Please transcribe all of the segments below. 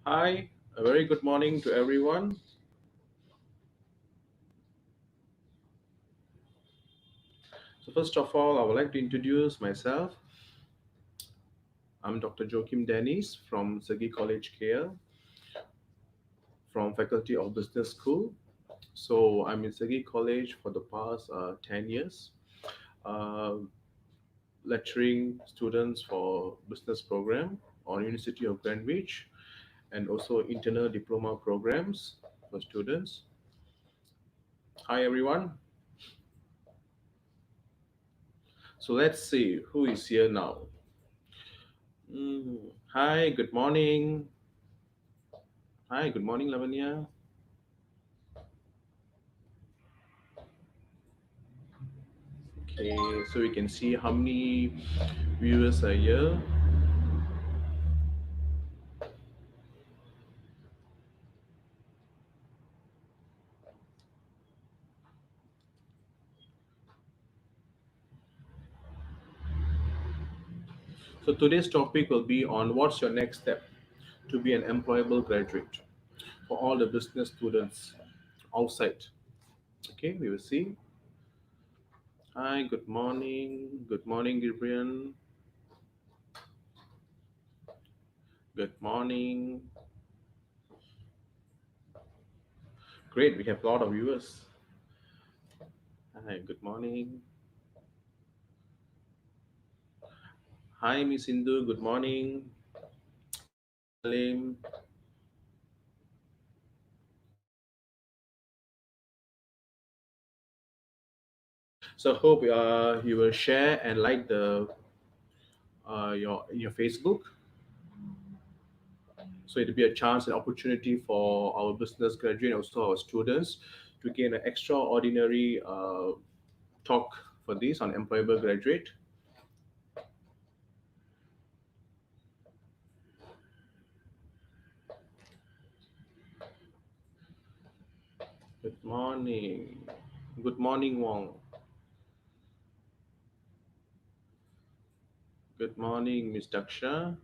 Hi, a very good morning to everyone. So, first of all, I would like to introduce myself. I'm Dr. Joachim Denis from Sagi College KL, from Faculty of Business School. So, I'm in Sagi College for the past 10 years, uh, lecturing students for business program on University of Greenwich and also internal diploma programs for students. Hi, everyone. So, let's see who is here now. Hi, good morning. Hi, good morning, Lavanya. Okay, so we can see how many viewers are here. So today's topic will be on what's your next step to be an employable graduate for all the business students outside. Okay, we will see. Hi, good morning. Good morning, Gabriel. Good morning. Great, we have a lot of viewers. Hi, good morning. Hi, Miss Indu. Good morning. Salim. So hope you will share and like the your Facebook. So it'll be a chance and opportunity for our business graduate and also our students to gain an extraordinary talk for this on employable graduate. Good morning. Good morning, Wong. Good morning, Miss Daksha.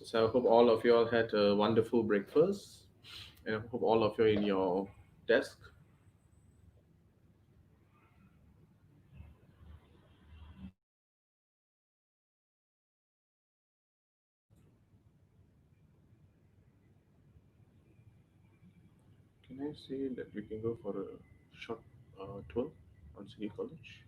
So I hope all of you all had a wonderful breakfast, and I hope all of you are in your desk. Can I say that we can go for a short tour on City College?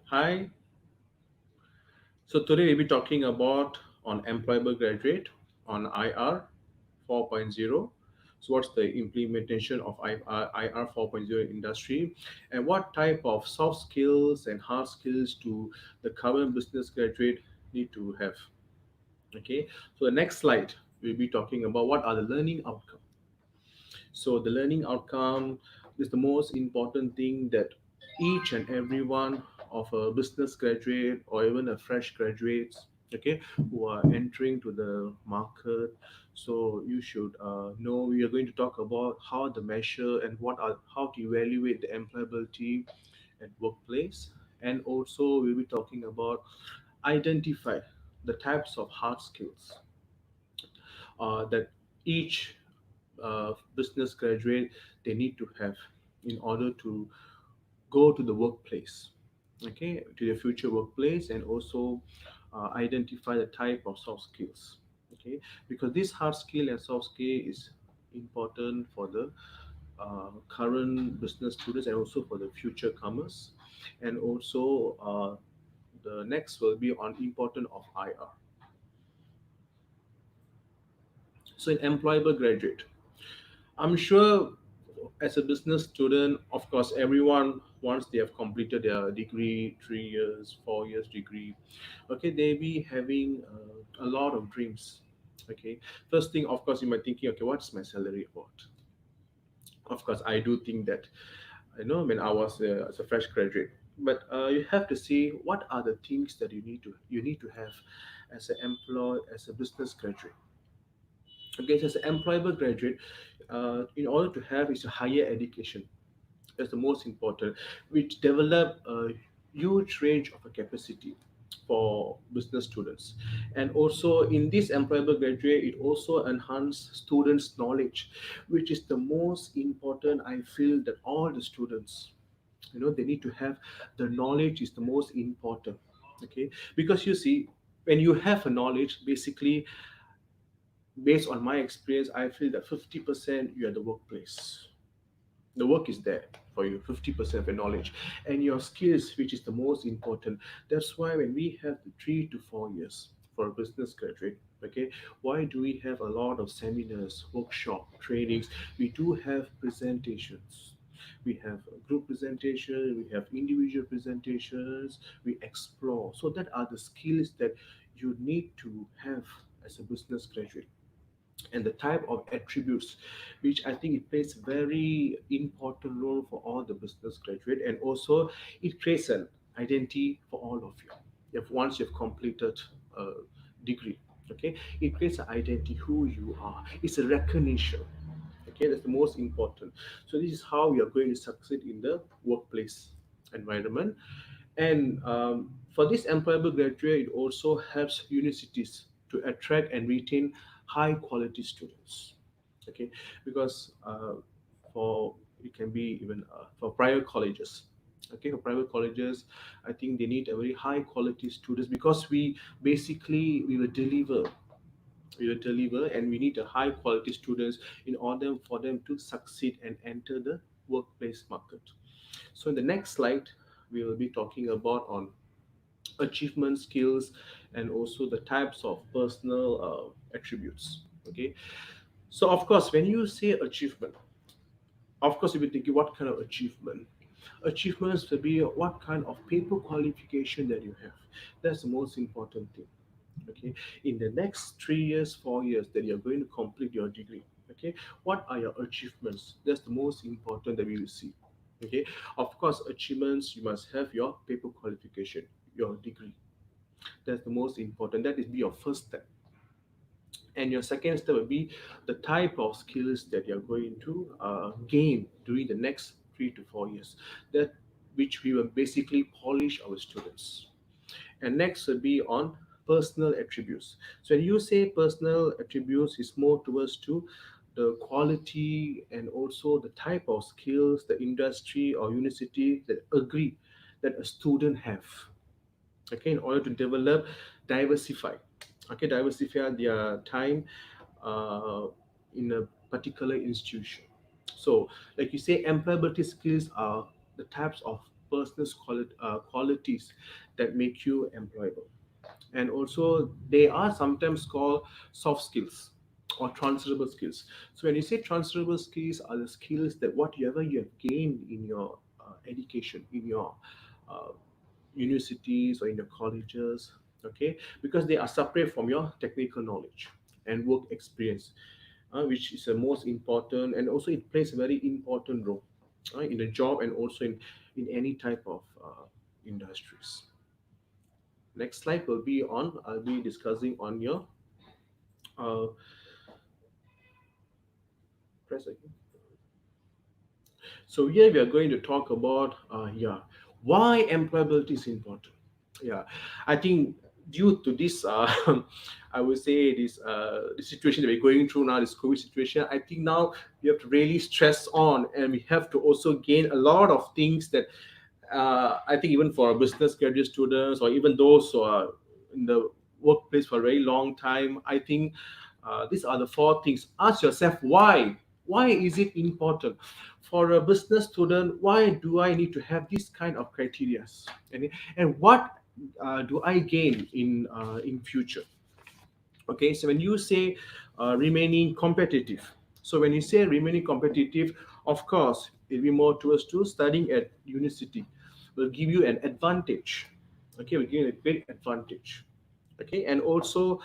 Hi. So today we'll be talking about on employable graduate on IR 4.0. So what's the implementation of IR 4.0 industry, and what type of soft skills and hard skills do the current business graduate need to have? Okay. So the next slide we'll be talking about what are the learning outcomes. So the learning outcome is the most important thing that each and every one of a business graduate or even a fresh graduates, okay, who are entering to the market. So you should know we are going to talk about how to measure and what are how to evaluate the employability at workplace, and also we'll be talking about identify the types of hard skills that each business graduate they need to have in order to go to the workplace, okay, to the future workplace, and also identify the type of soft skills, okay, because this hard skill and soft skill is important for the current business students and also for the future comers, and also the next will be on important of IR. So in employable graduate, I'm sure as a business student, of course, everyone once they have completed their degree, 3 years, 4 years degree, okay, they be having a lot of dreams. Okay, first thing, of course, you might thinking, okay, what's my salary about? Of course, I do think that, when I was as a fresh graduate, but you have to see what are the things that you need to have as an employee, as a business graduate. Okay, so as an employable graduate, in order to have is a higher education. That's the most important, which develop a huge range of a capacity for business students. And also in this employable graduate, it also enhance students' knowledge, which is the most important. I feel that all the students, they need to have the knowledge is the most important. Okay, because you see, when you have a knowledge, basically based on my experience, I feel that 50% you're at the workplace. The work is there for you, 50% of your knowledge and your skills, which is the most important. That's why when we have the 3 to 4 years for a business graduate, okay, why do we have a lot of seminars, workshop, trainings? We do have presentations. We have a group presentation, we have individual presentations, we explore. So that are the skills that you need to have as a business graduate, and the type of attributes which I think it plays very important role for all the business graduate, and also it creates an identity for all of you. If once you've completed a degree, okay, it creates an identity who you are. It's a recognition. Okay, that's the most important. So this is how we are going to succeed in the workplace environment. And for this employable graduate, it also helps universities to attract and retain high quality students. Okay, because for it can be even for private colleges. Okay, for private colleges, I think they need a very high quality students, because we will deliver and we need a high quality students in order for them to succeed and enter the workplace market. So in the next slide, we will be talking about on achievement skills and also the types of personal attributes. Okay, so of course when you say achievement, of course you'll be thinking what kind of achievement. Achievements will be what kind of paper qualification that you have. That's the most important thing. Okay, in the next 3 years, 4 years that you're going to complete your degree, okay, what are your achievements? That's the most important that we will see. Okay, of course achievements, you must have your paper qualification, your degree. That's the most important. That is be your first step. And your second step will be the type of skills that you're going to gain during the next 3 to 4 years, that which we will basically polish our students. And next will be on personal attributes. So when you say personal attributes, is more towards to the quality and also the type of skills the industry or university that agree that a student have, okay, in order to develop, diversify, okay, diversify their time uh, in a particular institution. So like you say, employability skills are the types of personal qualities that make you employable. And also they are sometimes called soft skills or transferable skills. So when you say transferable skills are the skills that whatever you have gained in your education, in your uh, universities or in your colleges, okay, because they are separate from your technical knowledge and work experience, which is the most important, and also it plays a very important role in a job and also in any type of industries. Next slide will be on, I'll be discussing on your uh, press again. So here we are going to talk about why employability is important. Yeah, I think due to this I would say this the situation that we're going through now, this COVID situation, I think now we have to really stress on, and we have to also gain a lot of things that I think even for business graduate students or even those who are in the workplace for a very long time, I think these are the four things. Ask yourself why. Why is it important for a business student? Why do I need to have this kind of criteria? And what do I gain in future? Okay, so when you say remaining competitive, so when you say remaining competitive, of course it'll be more towards to studying at university will give you an advantage. Okay, will give you a great advantage. Okay, and also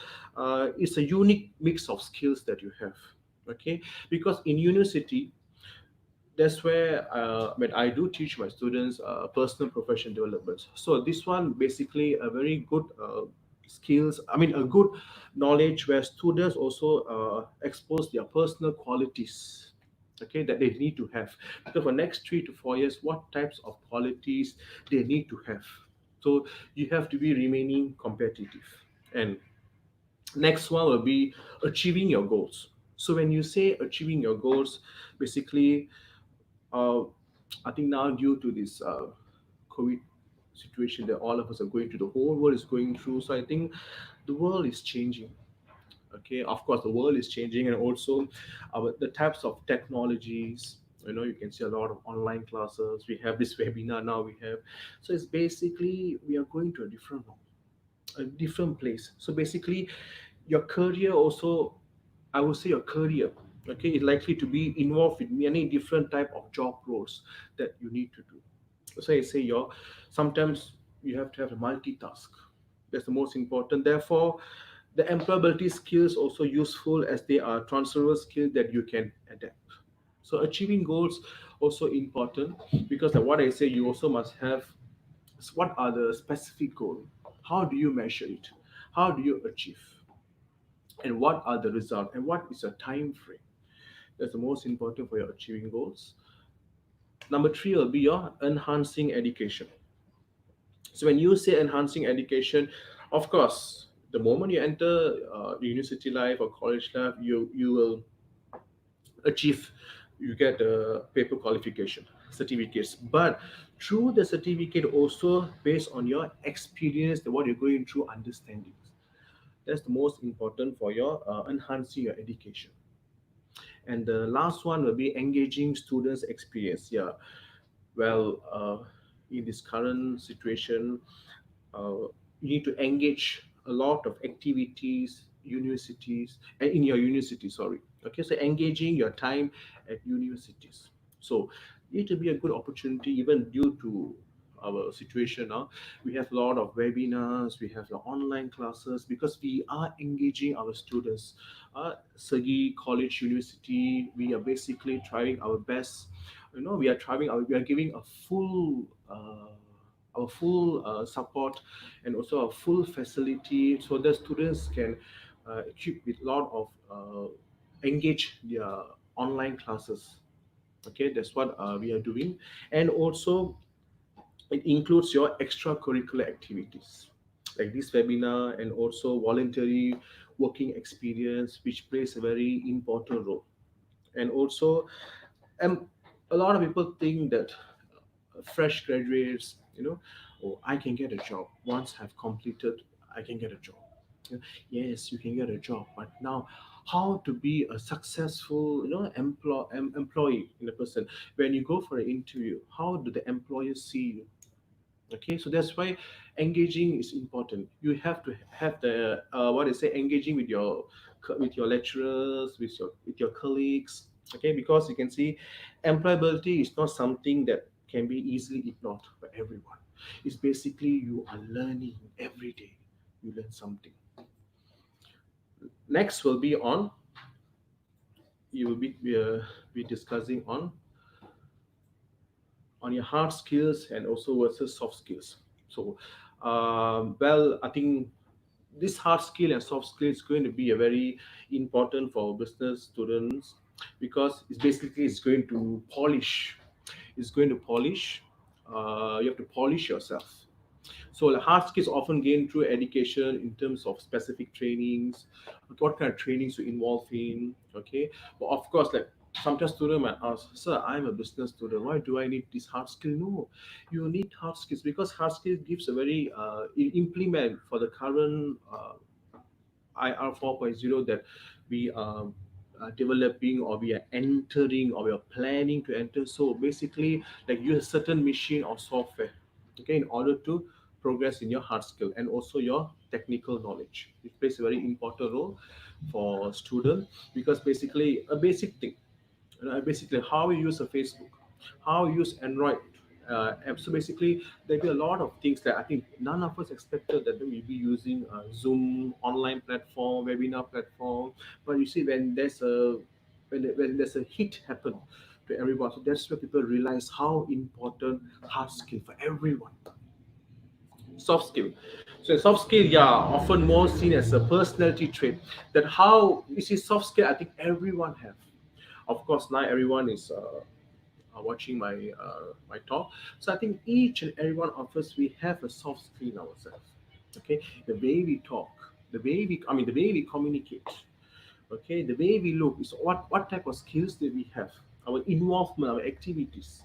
it's a unique mix of skills that you have. Okay, because in university, that's where when I do teach my students personal profession development. So this one basically a very good skills. I mean a good knowledge where students also expose their personal qualities. Okay, that they need to have, because for next 3 to 4 years, what types of qualities they need to have. So you have to be remaining competitive. And next one will be achieving your goals. So when you say achieving your goals, basically uh, I think now due to this COVID situation that all of us are going through, the whole world is going through. So I think the world is changing. Okay, of course the world is changing, and also the types of technologies. You know, you can see a lot of online classes. We have this webinar now. We have, so it's basically we are going to a different place. So basically, your career also, I would say your career, okay, is likely to be involved in many different type of job roles that you need to do. So I say your sometimes you have to have a multitask. That's the most important. Therefore, the employability skills also useful as they are transferable skills that you can adapt. So achieving goals also important, because like what I say, you also must have what are the specific goals, how do you measure it, how do you achieve, and what are the results, and what is your time frame. That's the most important for your achieving goals. Number three will be your enhancing education. So when you say enhancing education, of course, the moment you enter university life or college life, you will achieve, you get a paper qualification certificates, but through the certificate also based on your experience, the what you're going through understandings. That's the most important for your enhancing your education. And the last one will be engaging students experience. Yeah, well, in this current situation, you need to engage a lot of activities universities and in your university, sorry. Okay, so engaging your time at universities. So it will be a good opportunity even due to our situation now. We have a lot of webinars, we have the online classes, because we are engaging our students. Sagi College University, we are basically trying our best. You know, we are giving a full our full support and also a full facility so that students can equip with a lot of engage their online classes. Okay, that's what we are doing. And also it includes your extracurricular activities like this webinar, and also voluntary working experience, which plays a very important role. And also, and a lot of people think that fresh graduates, you know, oh, I can get a job once I've completed, I can get a job. You know, yes, you can get a job, but now how to be a successful, employee in a person. When you go for an interview, how do the employers see you? Okay, so that's why engaging is important. You have to have the what I say, engaging with your lecturers, with your colleagues. Okay, because you can see employability is not something that can be easily ignored by everyone. It's basically you are learning every day. You learn something. Next will be on you will be discussing on your hard skills and also versus soft skills. So, well, I think this hard skill and soft skill is going to be a very important for business students, because it's going to polish. It's going to polish. You have to polish yourself. So the hard skills often gained through education in terms of specific trainings, what kind of trainings you involve in. Okay, but of course, like sometimes student might ask, "Sir, I'm a business student. Why do I need this hard skill?" No, you need hard skills because hard skills gives a very implement for the current IR 4.0 that we are developing, or we are entering, or we are planning to enter. So basically, like use a certain machine or software, okay, in order to progress in your hard skill and also your technical knowledge. It plays a very important role for student, because basically a basic thing, basically how we use a Facebook, how we use Android app. So basically, there'll be a lot of things that I think none of us expected that we'll be using Zoom, online platform, webinar platform. But you see, when there's a hit happen to everyone, so that's where people realize how important hard skill for everyone. Soft skill. So soft skill, yeah, often more seen as a personality trait. That how you see soft skill, I think everyone have. Of course, not everyone is watching my talk. So I think each and every one of us, we have a soft skill in ourselves. Okay, the way we talk, the way we communicate. Okay, the way we look is what type of skills that we have. Our involvement, our activities.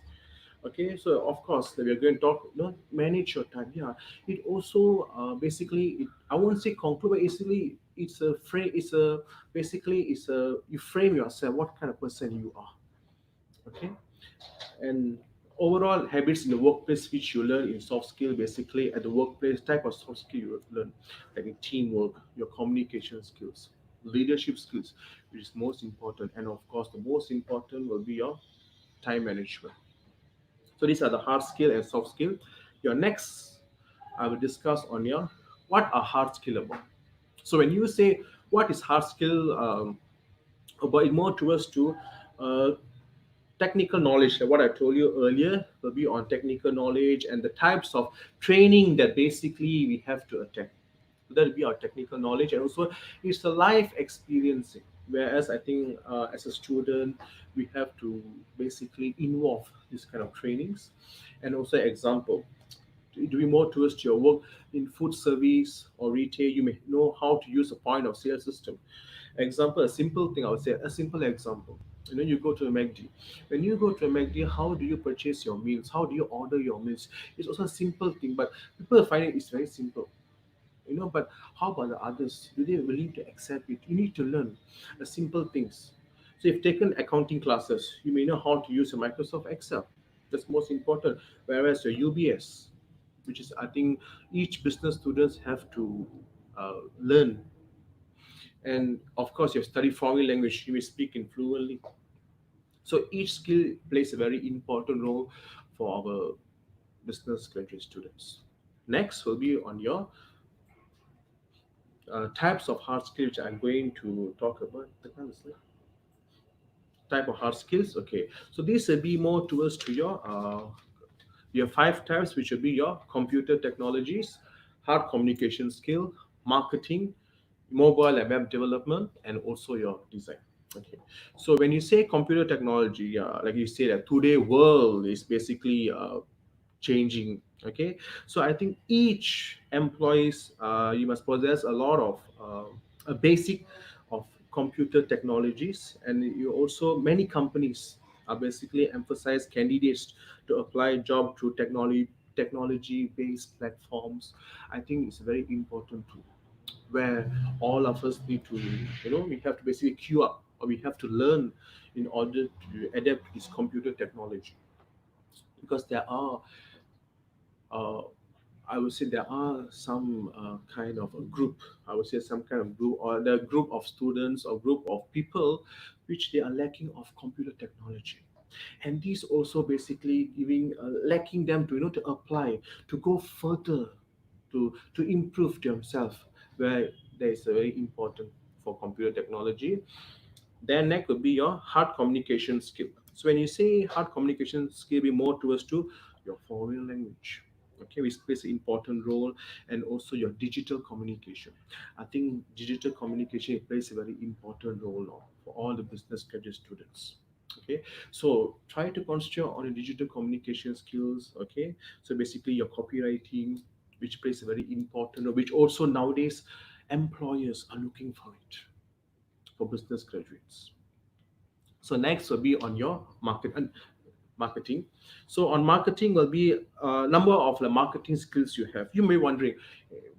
Okay, so of course we are going to talk, manage your time. Yeah, it also basically, I won't say conclude, but basically it's a frame. It's a basically it's a you frame yourself what kind of person you are. Okay, and overall habits in the workplace which you learn in soft skill, basically at the workplace type of soft skill you learn, like in teamwork, your communication skills, leadership skills, which is most important, and of course the most important will be your time management. So these are the hard skill and soft skill. Your next, I will discuss on your what are hard skill about. So when you say what is hard skill, about it more towards to uh, technical knowledge, like what I told you earlier, will be on technical knowledge and the types of training that basically we have to attend. So that will be our technical knowledge, and also it's a life experiencing. Whereas I think as a student, we have to basically involve this kind of trainings, and also example. It will be more towards your work in food service or retail. You may know how to use a point of sale system. Example, a simple thing I would say, a simple example. You go to a McD. When you go to a McD, how do you purchase your meals? How do you order your meals? It's also a simple thing, but people find it's very simple. But how about the others? Do they willing to accept it? You need to learn the simple things. So if taken accounting classes, you may know how to use a Microsoft Excel. That's most important. Whereas your UBS, which is I think each business students have to learn. And of course, you have studied foreign language, you may speak in fluently. So each skill plays a very important role for our business graduate students. Next will be on your types of hard skills I'm going to talk about. The kind of type of hard skills. Okay, so this will be more towards to your five types, which will be your computer technologies, hard communication skill, marketing, mobile and web development, and also your design. Okay, so when you say computer technology, like you say that today world is basically changing. Okay, so I think each employees, you must possess a lot of a basic of computer technologies, and you also many companies are basically emphasize candidates to apply job through technology based platforms. I think it's very important too. where all of us need to, we have to basically queue up, or we have to learn in order to adapt to this computer technology. Because there are, uh, I would say there are some kind of a group, I would say some kind of group, or the group of students or group of people which they are lacking of computer technology. And these also basically giving, lacking them to, to apply, to go further, to improve themselves, where there is a very important for computer technology. Then next would be your hard communication skill. So when you say hard communication skill, be more towards to your foreign language, okay, which plays an important role, and also your digital communication. I think digital communication plays a very important role now for all the business graduate students. Okay, so try to concentrate on your digital communication skills. Okay, so basically your copywriting, which plays a very important role, which also nowadays employers are looking for it for business graduates. So next will be on your marketing. So on marketing will be a number of the marketing skills you have. You may wondering,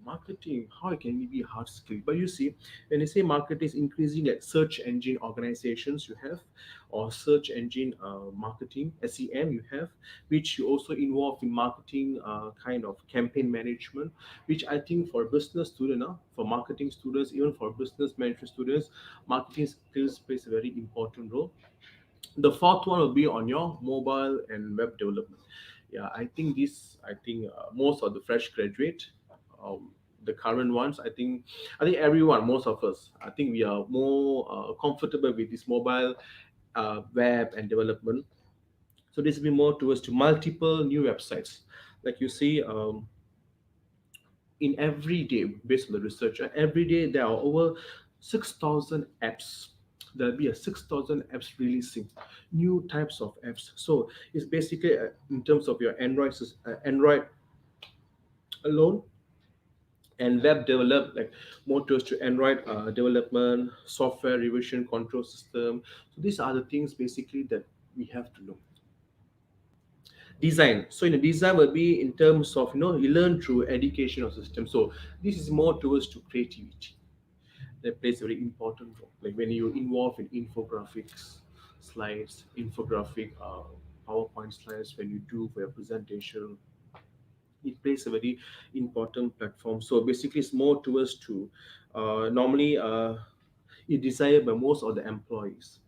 marketing, how can it be a hard skill? But you see, when you say marketing is increasing, like search engine organizations you have, or search engine marketing, SEM you have, which you also involve in marketing kind of campaign management, which I think for business student, for marketing students, even for business management students, marketing skills plays a very important role. The fourth one will be on your mobile and web development. Yeah, I think most of the fresh graduate, the current ones, I think everyone, most of us, I think we are more comfortable with this mobile, web and development. So this will be more towards to multiple new websites. Like you see, in every day, based on the research, every day there are over 6,000 apps. There'll be a 6,000 apps releasing new types of apps. So it's basically, in terms of your Android alone, and web develop, like more towards to Android development, software revision control system. So these are the things basically that we have to know. Design, so in the design will be in terms of, you learn through educational system. So this is more towards to creativity, that plays a very important role. Like when you involve in infographics, slides, infographic, PowerPoint slides, when you do for your presentation, it plays a very important platform. So basically, it's more towards to, normally, it desired by most of the employees.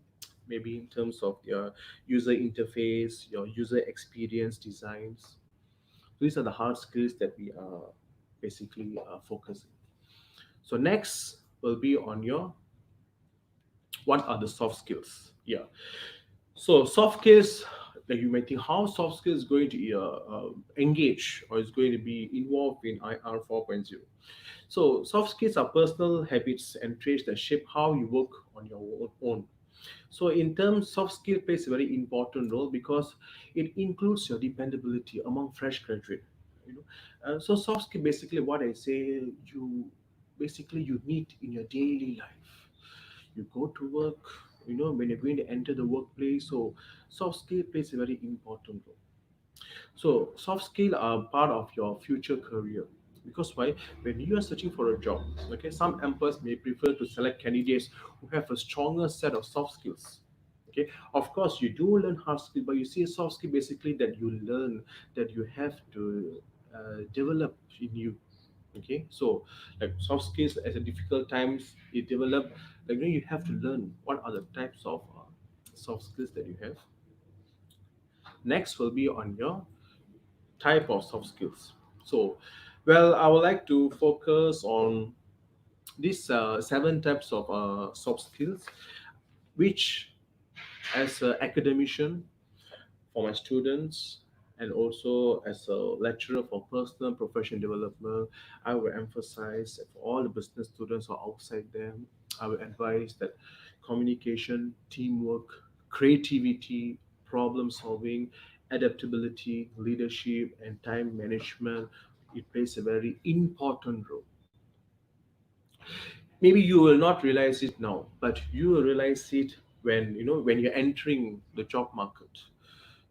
Maybe in terms of your user interface, your user experience designs. These are the hard skills that we are basically focusing. So next will be on your, what are the soft skills? Yeah. So soft skills, like you may think, how soft skills is going to engage or is going to be involved in IR 4.0. So soft skills are personal habits and traits that shape how you work on your own. So in terms, soft skill plays a very important role because it includes your dependability among fresh graduate. You know, so soft skill basically what I say, you need in your daily life. You go to work, when you're going to enter the workplace. So soft skill plays a very important role. So soft skill are part of your future career. Because why? When you are searching for a job, okay, some employers may prefer to select candidates who have a stronger set of soft skills. Okay, of course you do learn hard skill, but you see a soft skill basically that you learn, that you have to develop in you. Okay, so like soft skills at a difficult times you develop, like you have to learn what are the types of soft skills that you have. Next will be on your type of soft skills. So, well, I would like to focus on these seven types of soft skills, which, as an academician for my students, and also as a lecturer for personal and professional development, I will emphasize that for all the business students who are outside them, I will advise that communication, teamwork, creativity, problem solving, adaptability, leadership, and time management, it plays a very important role. Maybe you will not realize it now, but you will realize it when, when you're entering the job market,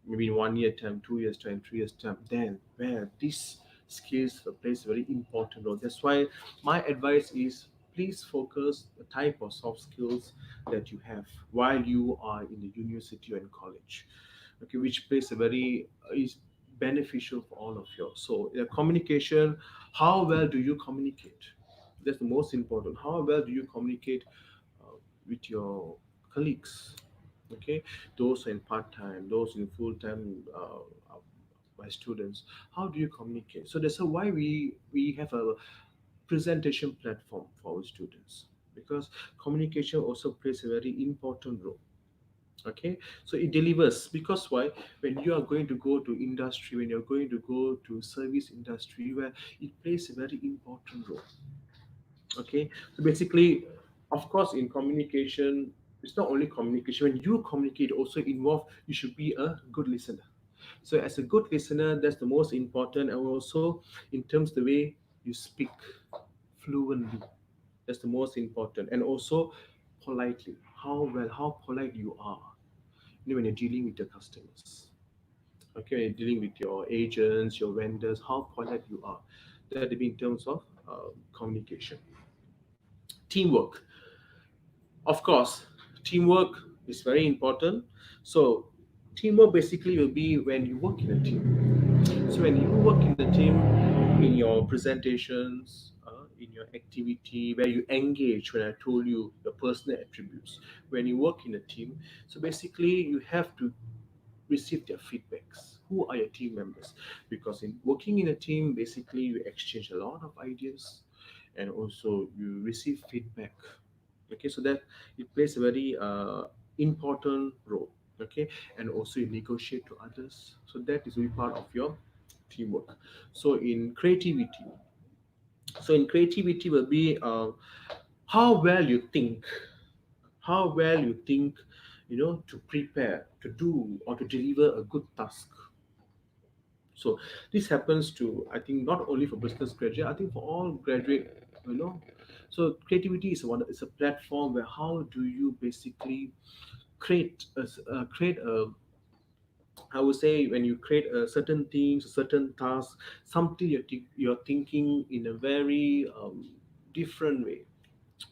maybe in 1 year time, 2 years time, 3 years time, then where these skills plays a very important role. That's why my advice is please focus the type of soft skills that you have while you are in the university or in college, okay, which plays a very is beneficial for all of you. So communication, how well do you communicate? That's the most important. How well do you communicate with your colleagues? Okay, those in part-time, those in full-time, my students, how do you communicate? So that's why we have a presentation platform for our students, because communication also plays a very important role. Okay, so it delivers, because why? When you are going to go to industry, when you're going to go to service industry, where it plays a very important role. Okay, so basically, of course, in communication, it's not only communication. When you communicate, also involve, you should be a good listener. So as a good listener, that's the most important. And also in terms the way you speak fluently, that's the most important. And also politely, how polite you are, when you're dealing with your customers. Okay, when you're dealing with your agents, your vendors, how polite you are. That will be in terms of communication. Teamwork, of course, teamwork is very important. So teamwork basically will be when you work in a team. So when you work in the team, in your presentations, in your activity, where you engage, when I told you your personal attributes, when you work in a team, so basically you have to receive their feedbacks. Who are your team members? Because in working in a team, basically you exchange a lot of ideas, and also you receive feedback. Okay, so that it plays a very important role. Okay, and also you negotiate to others. So that is really part of your teamwork. So in creativity, will be how well you think, how well you think, to prepare, to do, or to deliver a good task. So this happens to, I think, not only for business graduate, I think for all graduate, so creativity is is a platform where how do you basically create a, I would say, when you create a certain things, a certain task, something you're thinking in a very different way.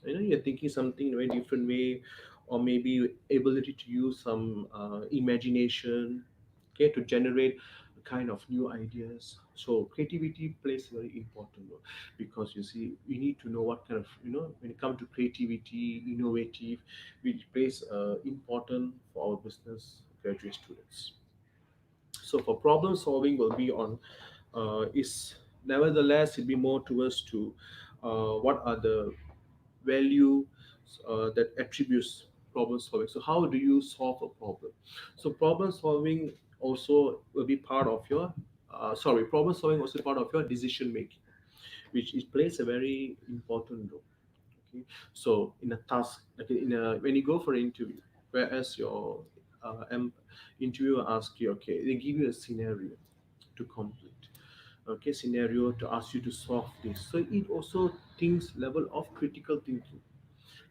You're thinking something in a very different way, or maybe ability to use some imagination, okay, to generate a kind of new ideas. So creativity plays a very important role, because you see, you need to know what kind of, when it comes to creativity, innovative, which plays important for our business graduate students. So for problem solving will be on is nevertheless it'll be more towards to what are the value that attributes problem solving. So how do you solve a problem? So problem solving also will be part of your problem solving also part of your decision making, which it plays a very important role. Okay, so in a task, like in a, when you go for an interview, whereas your interviewer asks you, okay, they give you a scenario to complete, okay, scenario to ask you to solve this. So it also thinks level of critical thinking,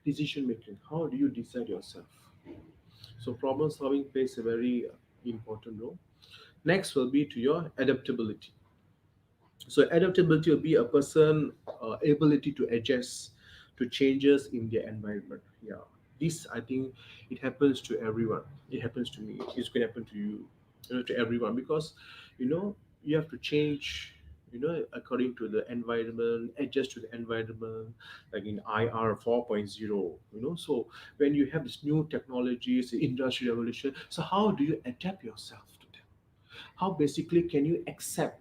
decision making. How do you decide yourself? So problem solving plays a very important role. Next will be to your adaptability. So adaptability will be a person ability to adjust to changes in their environment. Yeah, this, I think, it happens to everyone. It happens to me. It's going to happen to you, to everyone, because you know you have to change. According to the environment, adjust to the environment, like in IR 4.0. So when you have this new technologies, the industry revolution, so how do you adapt yourself to them? How basically can you accept,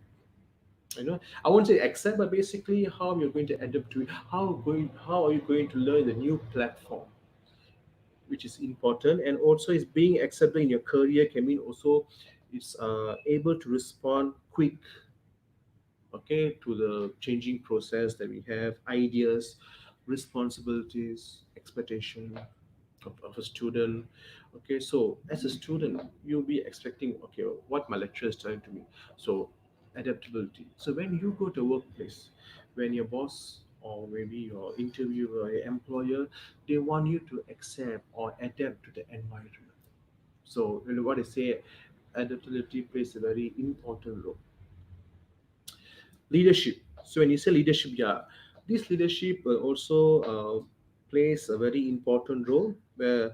I won't say accept, but basically how you're going to adapt to it, how are you going to learn the new platform, which is important. And also is being accepted in your career can mean also is able to respond quick, okay, to the changing process that we have, ideas, responsibilities, expectation of a student. Okay, so as a student, you'll be expecting, okay, what my lecturer is telling to me. So adaptability. So when you go to a workplace, when your boss or maybe your interviewer, your employer, they want you to accept or adapt to the environment. So what I say, adaptability plays a very important role. Leadership. So when you say leadership, yeah, this leadership also plays a very important role, where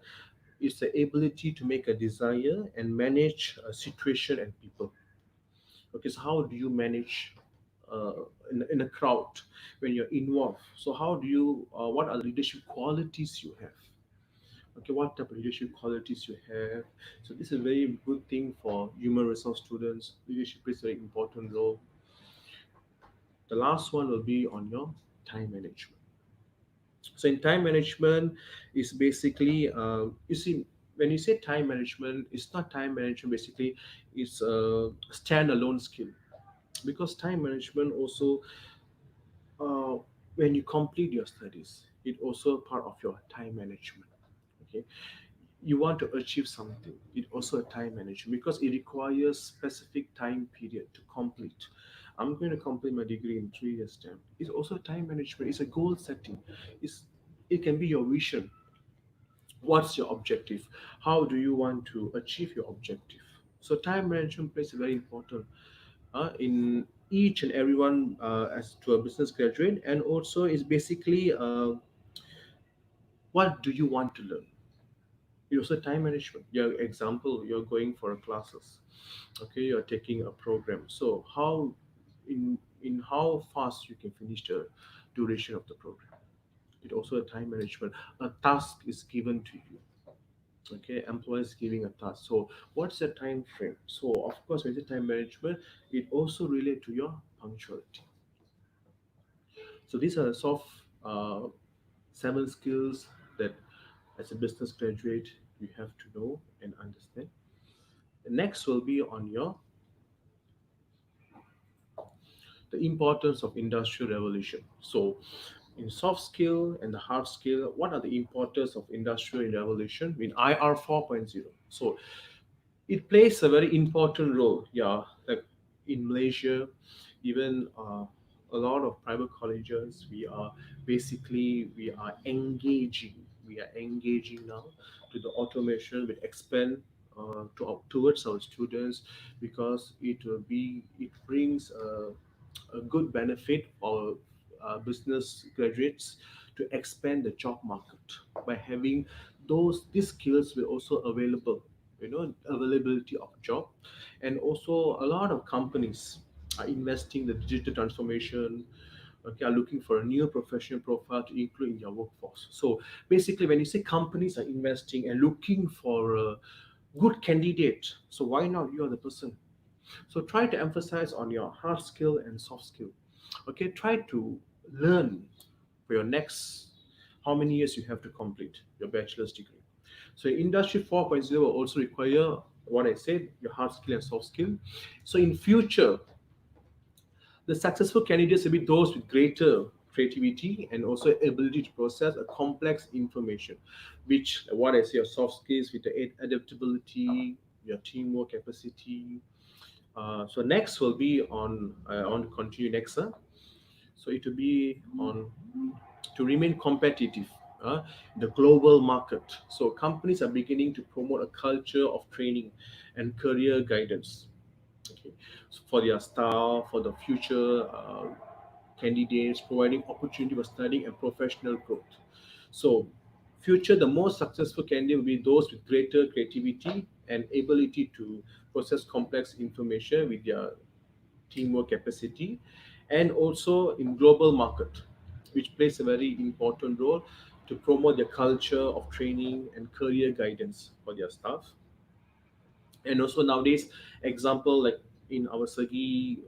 it's the ability to make a desire and manage a situation and people. Okay, so how do you manage in a crowd when you're involved? So how do you what are leadership qualities you have? Okay, what type of leadership qualities you have? So this is a very good thing for human resource students. Leadership plays a very important role. The last one will be on your time management. So in time management is basically you see, when you say time management, it's not time management basically, it's a standalone skill, because time management also uh, when you complete your studies, it also part of your time management. Okay, you want to achieve something, it also a time management, because it requires specific time period to complete. I'm going to complete my degree in 3 years time. It's also time management, it's a goal setting. it's it can be your vision. What's your objective? How do you want to achieve your objective? So time management plays a very important in each and everyone as to a business graduate, and also is basically what do you want to learn. You also time management. Your example, you're going for classes. Okay, you're taking a program. So how in how fast you can finish the duration of the program. It also a time management. A task is given to you. Okay, employers giving a task. So what's the time frame? So of course, with the time management, it also relate to your punctuality. So these are the soft 7 skills that as a business graduate you have to know and understand. The next will be on your the importance of industrial revolution. So in soft skill and the hard skill, what are the importance of industrial revolution in IR 4.0? So it plays a very important role. Yeah, like in Malaysia, even a lot of private colleges, we are engaging now to the automation with expand towards our students, because it brings a good benefit for business graduates to expand the job market by having these skills will also available, availability of job. And also a lot of companies are investing the digital transformation. Okay, are looking for a new professional profile to include in their workforce. So basically, when you say companies are investing and looking for a good candidate, so why not you are the person? So try to emphasize on your hard skill and soft skill. Okay, try to learn for your next how many years you have to complete your bachelor's degree. So industry 4.0 will also require what I said, your hard skill and soft skill. So in future, the successful candidates will be those with greater creativity and also ability to process a complex information, which what I say, your soft skills with the adaptability, your teamwork capacity. So next will be on I want to continue next. So it will be on to remain competitive in the global market. So companies are beginning to promote a culture of training and career guidance. Okay, so for their staff, for the future candidates, providing opportunity for studying and professional growth. So, future the most successful candidate will be those with greater creativity and ability to process complex information with their teamwork capacity, and also in global market, which plays a very important role to promote the culture of training and career guidance for their staff. And also nowadays, example like in our Sagi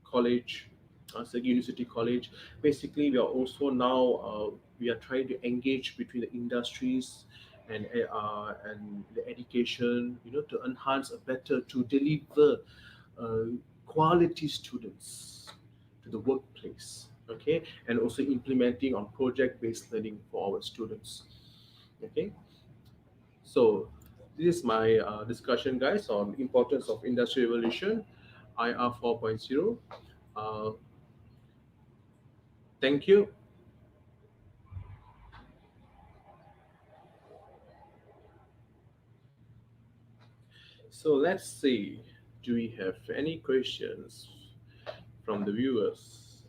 college, Sagi University College, basically we are also now we are trying to engage between the industries and the education, to enhance a better to deliver uh, quality students to the workplace. Okay, and also implementing on project-based learning for our students. Okay, so this is my discussion, guys, on importance of industrial revolution, IR 4.0. Uh, thank you. So let's see. Do we have any questions from the viewers.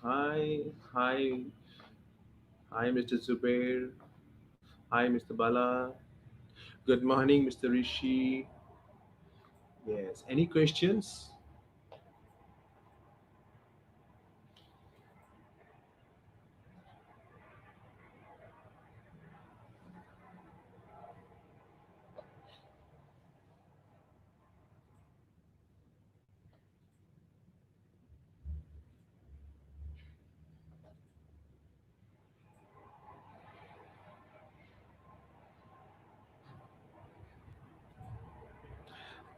Hi, hi, hi, Mr. Zubair. Hi, Mr. Bala. Good morning, Mr. Rishi. Yes. Any questions?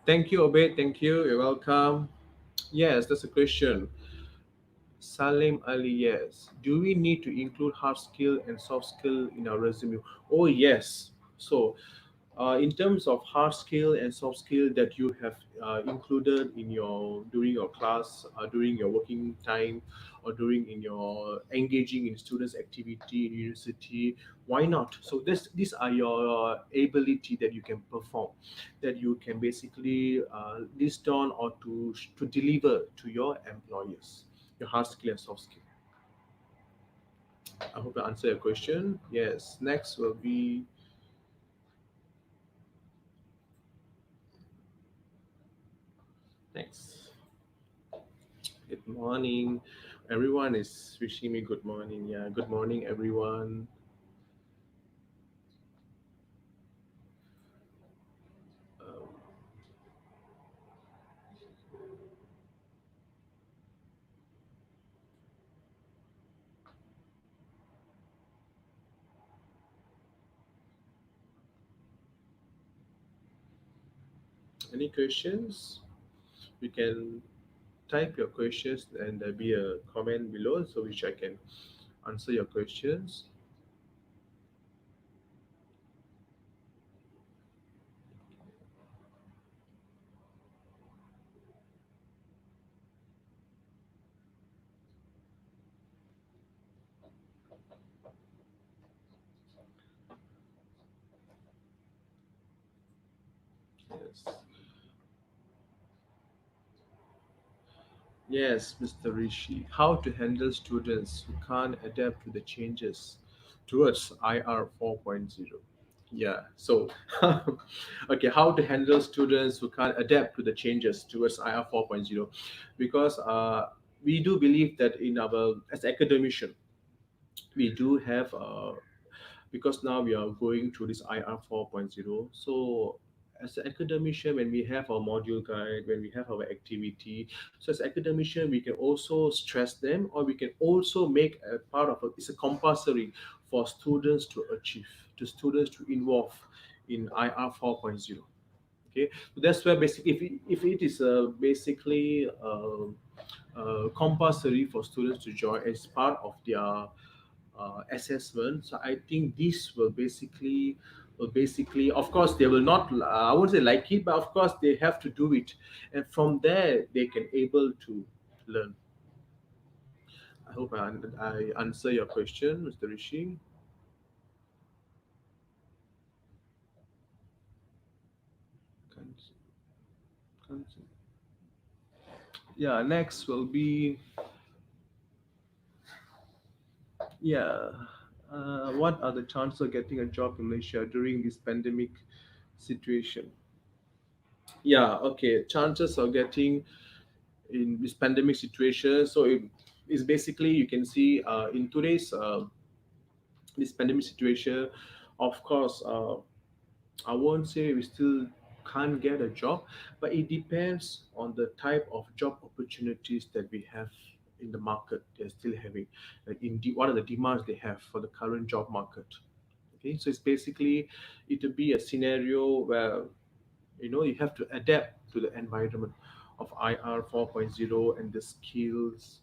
Thank you, Obed. Thank you. You're welcome. Yes, that's a question. Salim Ali, yes. Do we need to include hard skill and soft skill in our resume? Oh, yes. So, in terms of hard skill and soft skill that you have included in your during your class, during your working time, or during in your engaging in students' activity in university, why not? So these are your ability that you can perform, that you can basically list down or to deliver to your employers. Your hard skill and soft skill. I hope I answer your question. Yes. Next will be next. Good morning. Everyone is wishing me good morning. Yeah, good morning, everyone. Um, any questions? You can type your questions and there be a comment below so which I can answer your questions. Yes. Yes, Mr. Rishi. How to handle students who can't adapt to the changes towards IR 4.0. Yeah, so okay, how to handle students who can't adapt to the changes towards IR 4.0? Because we do believe that in our as academician, we do have because now we are going through this IR 4.0. So as an academician, when we have our module guide, when we have our activity, so as academician, we can also stress them, or we can also make a part of it. It's a compulsory for students to achieve, to students to involve in IR 4.0. Okay, so that's where basically, if it is basically compulsory for students to join as part of their assessment. So I think this will basically, of course, they will not. I won't say like it, but of course they have to do it, and from there they can able to learn. I hope I answer your question, Mr. Rishi. Cons- cons- Yeah, next will be yeah. What are the chances of getting a job in Malaysia during this pandemic situation? Yeah, okay. Chances of getting in this pandemic situation. So it is basically you can see in today's this pandemic situation, of course, I won't say we still can't get a job, but it depends on the type of job opportunities that we have in the market. They're still having, like what are the demands they have for the current job market. Okay, so it's basically it will be a scenario where you have to adapt to the environment of IR 4.0 and the skills.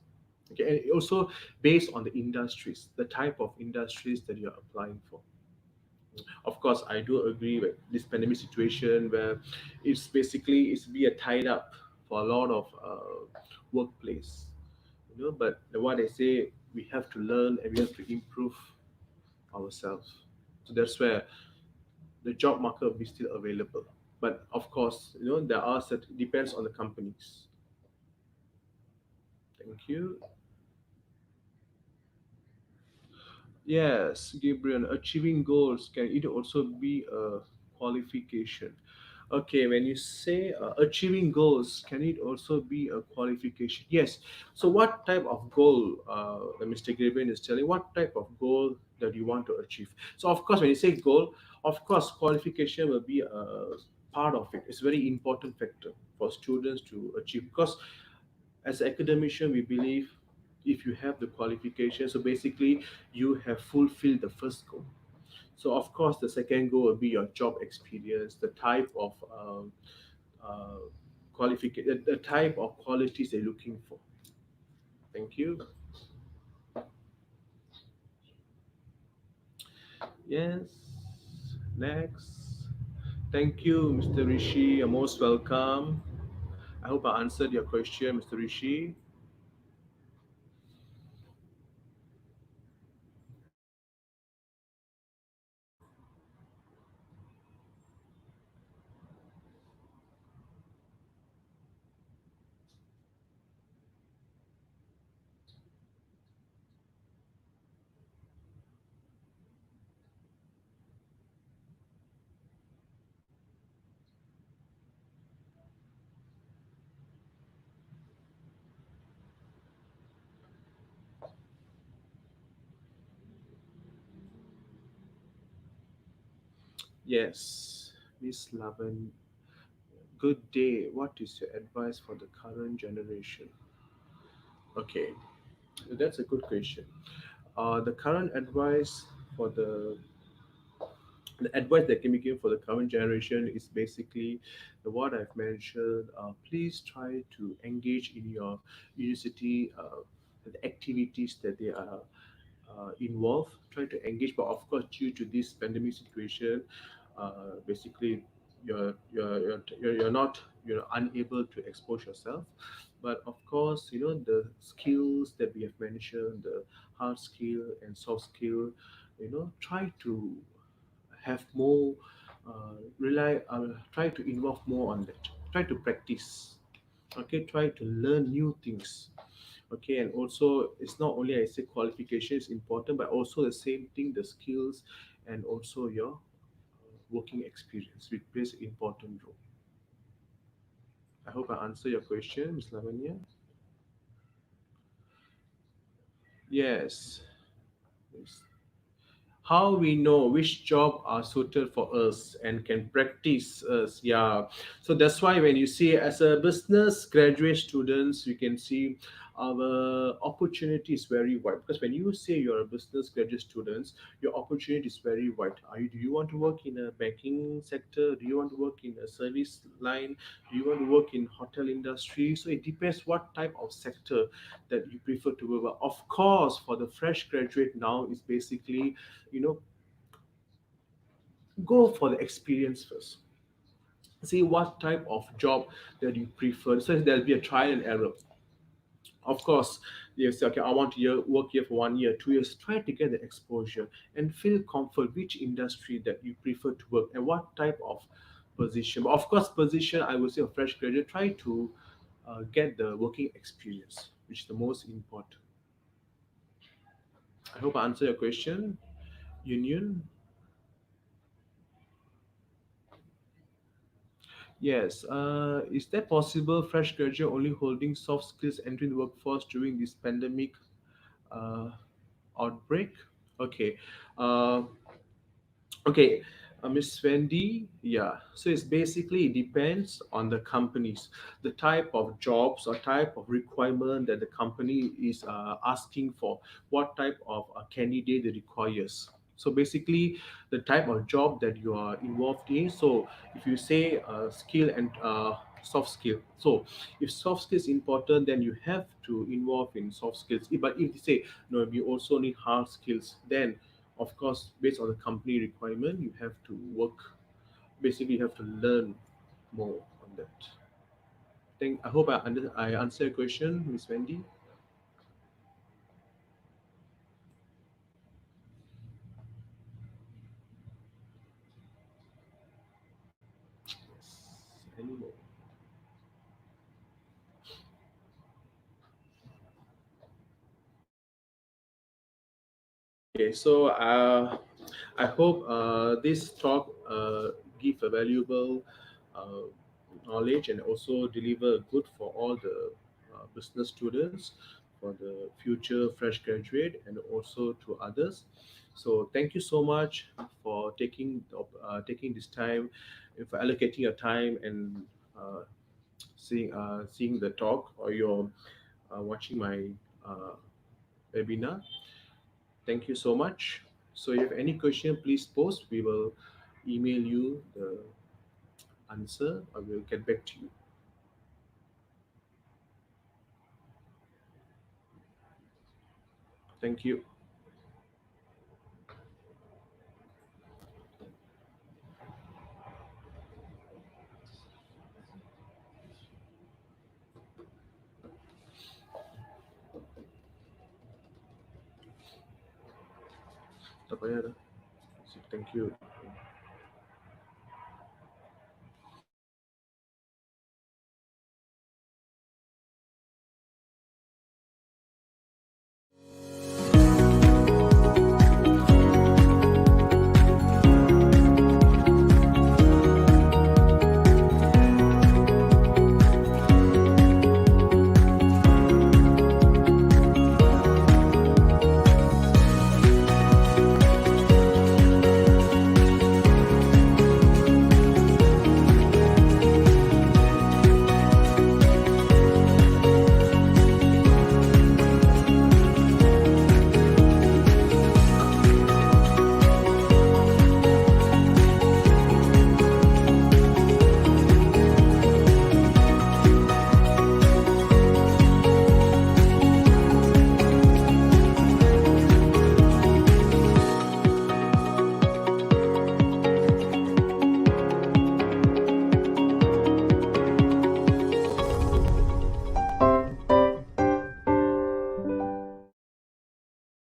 Okay, and also based on the industries, the type of industries that you're applying for. Of course, I do agree with this pandemic situation where it's basically it's be a tied up for a lot of workplace. But what I say, we have to learn and we have to improve ourselves. So that's where the job market will be still available. But of course, there are certain, depends on the companies. Thank you. Yes, Gabriel, achieving goals, can it also be a qualification? Okay, when you say achieving goals, can it also be a qualification? Yes. So, what type of goal, Mr. Gabriel is telling, what type of goal that you want to achieve? So, of course, when you say goal, of course, qualification will be a part of it. It's a very important factor for students to achieve because as an academician, we believe if you have the qualification, so basically you have fulfilled the first goal. So of course, the second goal will be your job experience, the type of uh, qualification, the type of qualities they're looking for. Thank you. Yes. Next. Thank you, Mr. Rishi. You're most welcome. I hope I answered your question, Mr. Rishi. Yes, Miss Lavan. Good day. What is your advice for the current generation? Okay, that's a good question. The current advice for the advice that can be given for the current generation is basically what I've mentioned. Please try to engage in your university the activities that they are involved. Try to engage, but of course, due to this pandemic situation, basically you're not you're unable to expose yourself. But of course, the skills that we have mentioned, the hard skill and soft skill, try to have more try to involve more on that, try to practice, okay, try to learn new things, okay. And also, it's not only I say qualification is important, but also the same thing, the skills and also your working experience, which plays an important role. I hope I answer your question, Ms. Lavanya. Yes. Yes. How we know which job are suited for us and can practice us, yeah. So that's why when you see as a business graduate students, you can see our opportunity is very wide, because when you say you're a business graduate students, your opportunity is very wide. Do you want to work in a banking sector? Do you want to work in a service line? Do you want to work in hotel industry? So it depends what type of sector that you prefer to work. But of course, for the fresh graduate now is basically, you know go for the experience first, see what type of job that you prefer, so there'll be a trial and error. Of course, you say, okay, I want to work here for 1 year, 2 years, try to get the exposure and feel comfort which industry that you prefer to work and what type of position. But of course, position, I would say, a fresh graduate, try to get the working experience, which is the most important. I hope I answer your question, Union. Yes. Is that possible? Fresh graduate only holding soft skills entering the workforce during this pandemic uh, outbreak? Okay. Uh, Okay, Miss Wendy, yeah. So it's basically it depends on the companies, the type of jobs or type of requirement that the company is asking for, what type of candidate it requires. So basically, the type of job that you are involved in. So if you say skill and soft skill, so if soft skills important, then you have to involve in soft skills. But if you say no, we also need hard skills, then of course, based on the company requirement, you have to work. Basically, you have to learn more on that. I hope I answer your question, Miss Wendy. Okay, so I hope this talk give a valuable uh, knowledge and also deliver good for all the business students, for the future fresh graduate, and also to others. So thank you so much for taking this time, and for allocating your time and seeing the talk or your watching my uh, webinar. Thank you so much. So if you have any question, please post. We will email you the answer or we'll get back to you. Thank you. Tak payah dah. Thank you.